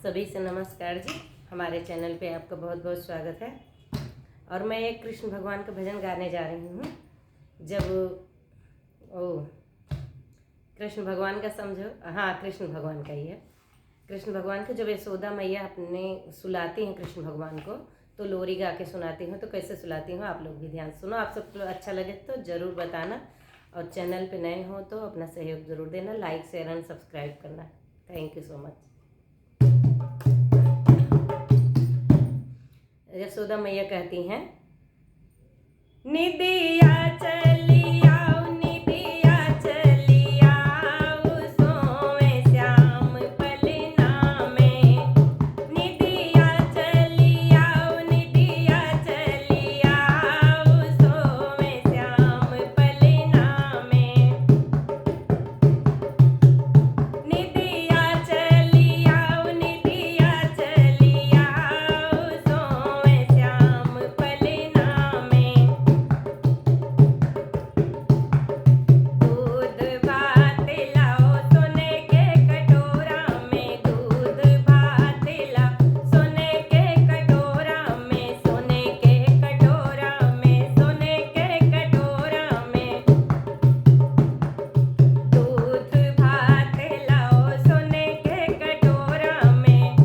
सभी से नमस्कार जी। हमारे चैनल पे आपका बहुत बहुत स्वागत है। और मैं एक कृष्ण भगवान का भजन गाने जा रही हूँ। जब कृष्ण भगवान का समझो, हाँ कृष्ण भगवान का ही है। कृष्ण भगवान को जब यशोदा मैया अपने सुलाती हैं कृष्ण भगवान को, तो लोरी गा के सुनाती हूँ। तो कैसे सुलाती हूँ आप लोग भी ध्यान सुनो। आप सबको अच्छा लगे तो ज़रूर बताना, और चैनल पे नए हो तो अपना सहयोग ज़रूर देना, लाइक शेयर एंड सब्सक्राइब करना। Thank you so much. Yashoda मैया कहती हैं, निदिया चली आओ, निदिया चली आओ, सोए श्याम पलना में। निदिया चली आओ, निदिया चली आओ, सोए श्याम पलना में। निदिया चली आओ, निदिया चली आओ, सोए श्याम पलना में। दूध भात लाओ सोने के कटोरा में, दूध भात लाओ सोने के कटोरा में, सोने के कटोरा में, सोने के कटोरा में। दूध भात लाओ सोने के कटोरा में।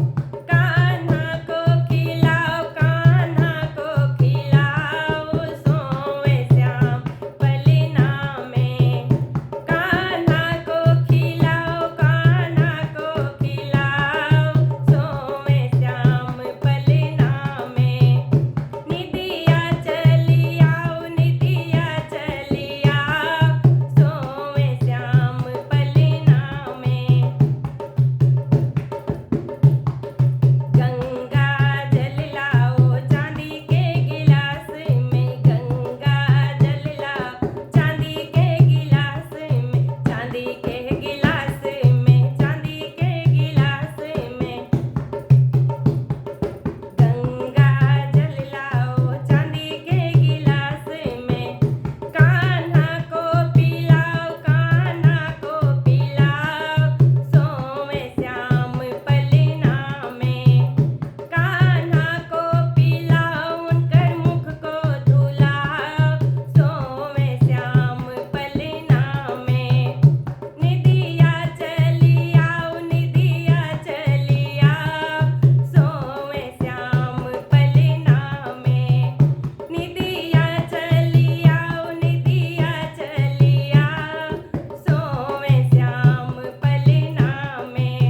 कान्हा को खिलाओ, कान्हा को खिलाओ, सोए श्याम पलना में। कान्हा को खिलाओ, कान्हा को खिलाओ, सोए श्याम पलना में। निदिया चली आओ, निदिया चली आओ, सोए श्याम पलना में। गंगा जल लाओ चांदी के गिलास में, गंगा जल लाओ चांदी के गिलास में, चांदी के गिलास में, चांदी के गिलास में। गंगा जल लाओ चांदी के गिलास में। कान्हा को पिलाओ, कान्हा को पिलाओ, सोए श्याम पलना में। कान्हा को पिलाओ, उनकर मुख को धुलाओ, सोए श्याम पलना में। निदिया चली आओ, निदिया चली आओ, सोए श्याम पलना में। निदिया चली आओ, निदिया चली आओ, सोए श्याम पलना में।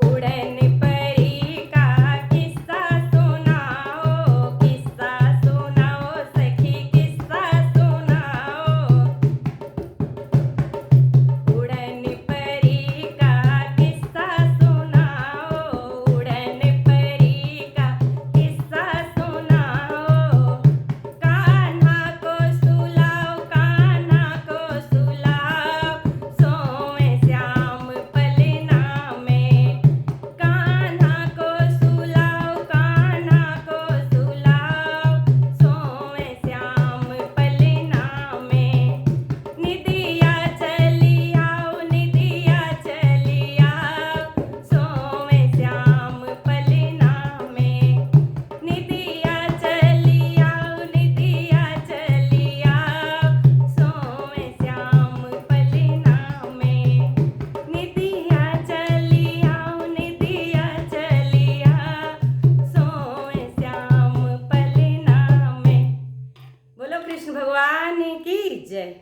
उड़न परी का किस्सा सुनाओ, किस्सा सुनाओ सखी, किस्सा सुनाओ। उड़न परी का किस्सा सुनाओ, उड़न परी का किस्सा सुनाओ। कान्हा को सुलाओ, कान्हा को सुलाओ, सोए श्याम पलना में। कान्हा को सुलाओ, कान्हा को सुलाओ, सोए श्याम पलना में। निदिया चली आओ, निदिया चली आओ, सोए श्याम पलना में। निदिया चली आओ, निदिया चली आओ, सोए श्याम पलना में। निदिया चली आओ, निदिया चली आओ, सोए श्याम पलना में। बोलो कृष्ण भगवान की जय।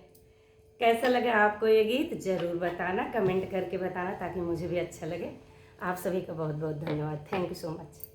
कैसा लगा आपको ये गीत ज़रूर बताना, कमेंट करके बताना, ताकि मुझे भी अच्छा लगे। आप सभी का बहुत बहुत धन्यवाद। Thank you so much.